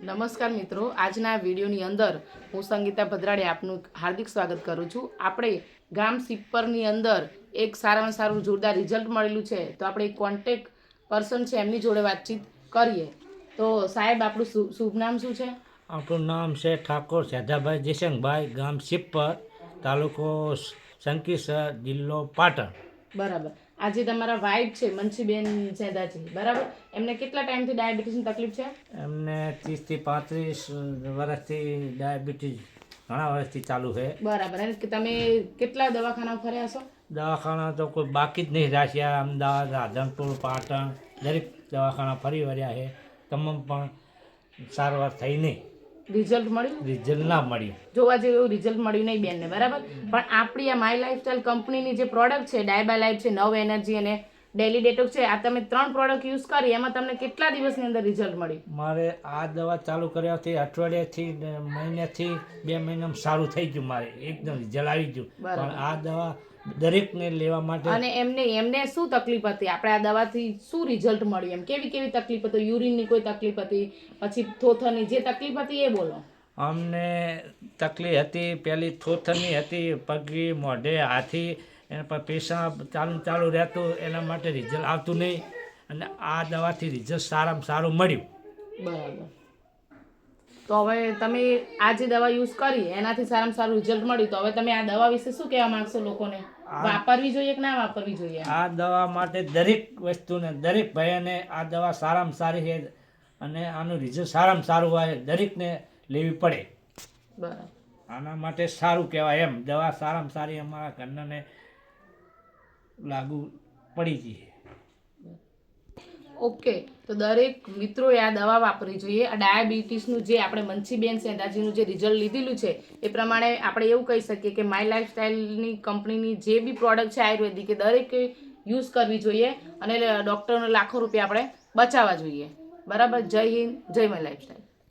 નમસ્કાર મિત્રો, આજના વિડીયોની અંદર હું સંગીતા ભદ્રાડે આપનું હાર્દિક સ્વાગત કરું છું। આપણે ગામ સિપ્પરની અંદર એક સારામાં સારું જોરદાર રિઝલ્ટ મળેલું છે, તો આપણે એક કોન્ટેક્ટ પર્સન છે એમની જોડે વાતચીત કરીએ। તો સાહેબ, આપણું શુભ નામ શું છે? આપણું નામ છે ઠાકોર સેધાભાઈ જયશંકભાઈ, ગામ સિપ્પર, તાલુકો શંકીસર, જિલ્લો પાટણ। બરાબર। આજે તમારા વાઇફ છે મંછીબેન સેદાજી, બરાબર, એમને કેટલા ટાઈમથી ડાયાબિટીસની તકલીફ છે? એમને 30 થી 35 વર્ષથી ડાયાબિટીસ ઘણા વર્ષથી ચાલુ છે। બરાબર। અને તમે કેટલા દવાખાના ફર્યા છો? દવાખાના તો કોઈ બાકી જ નહીં રાખ્યા। અમદાવાદ, રાધનપુર, પાટણ દરેક દવાખાના ફરી વળ્યા છે, તમામ પણ સારવાર થઈ નહીં। રિઝલ્ટ મળ્યું? રિઝલ્ટ ના મળ્યું, જોવા જેવું એવું રિઝલ્ટ મળ્યું નહીં બેનને, બરાબર। પણ આપણી આ માય લાઈફસ્ટાઈલ કંપનીની જે પ્રોડક્ટ છે, ડાયબા લાઈફ છે, નવ એનર્જી અને ડેલી ડેટોક્સ છે, આ તમે 3 પ્રોડક્ટ યુઝ કરી, એમાં તમને કેટલા દિવસની અંદર રિઝલ્ટ મળ્યું? મારે આ દવા ચાલુ કર્યાથી અઠવાડિયાથી મહિનાથી 2 મહિનામાં સારું થઈ ગયું, મારે એકદમ રિઝલ્ટ આવી ગયું। પણ આ દવા દરેકને લેવા માટે અને એમને શું તકલીફ હતી? આપણે આ દવાથી શું રિઝલ્ટ મળ્યું? એમ કેવી કેવી તકલીફ હતી? યુરિનની કોઈ તકલીફ હતી? પછી થોથરની જે તકલીફ હતી એ બોલો। અમને તકલીફ હતી, પહેલી થોથરની હતી, પગી, મોઢે, હાથી, એના પર પેશાબ ચાલુ રહેતું, એના માટે રિઝલ્ટ આવતું નહીં, અને આ દવાથી રિઝલ્ટ સારામાં સારું મળ્યું। બરાબર। તો હવે તમે આ જે દવા યુઝ કરી એનાથી સારામાં સારું રિઝલ્ટ મળ્યું, તો હવે તમે આ દવા વિશે શું કહેવા માંગશો લોકોને? વાપરવી જોઈએ કે ના વાપરવી જોઈએ? આ દવા માટે દરેક વસ્તુને, દરેક ભાઈને આ દવા સારામાં સારી છે, અને આનું રિઝલ્ટ સારામાં સારું હોય, દરેકને લેવી પડે। બરાબર। આના માટે સારું કહેવાય એમ, દવા સારામાં સારી અમારા ઘરનાને લાગુ પડી ગઈ। ઓકે, તો દરેક મિત્રોએ આ દવા વાપરવી જોઈએ। આ ડાયાબિટીસનું જે આપણે મંછીબેન સેદાજીનું જે રિઝલ્ટ લીધેલું છે એ પ્રમાણે આપણે એવું કહી શકીએ કે માય લાઈફસ્ટાઈલની કંપનીની જે બી પ્રોડક્ટ છે આયુર્વેદિક, એ દરેકે યુઝ કરવી જોઈએ અને ડૉક્ટરને લાખો રૂપિયા આપણે બચાવવા જોઈએ, બરાબર। જય હિન્દ, જય માય લાઈફસ્ટાઈલ।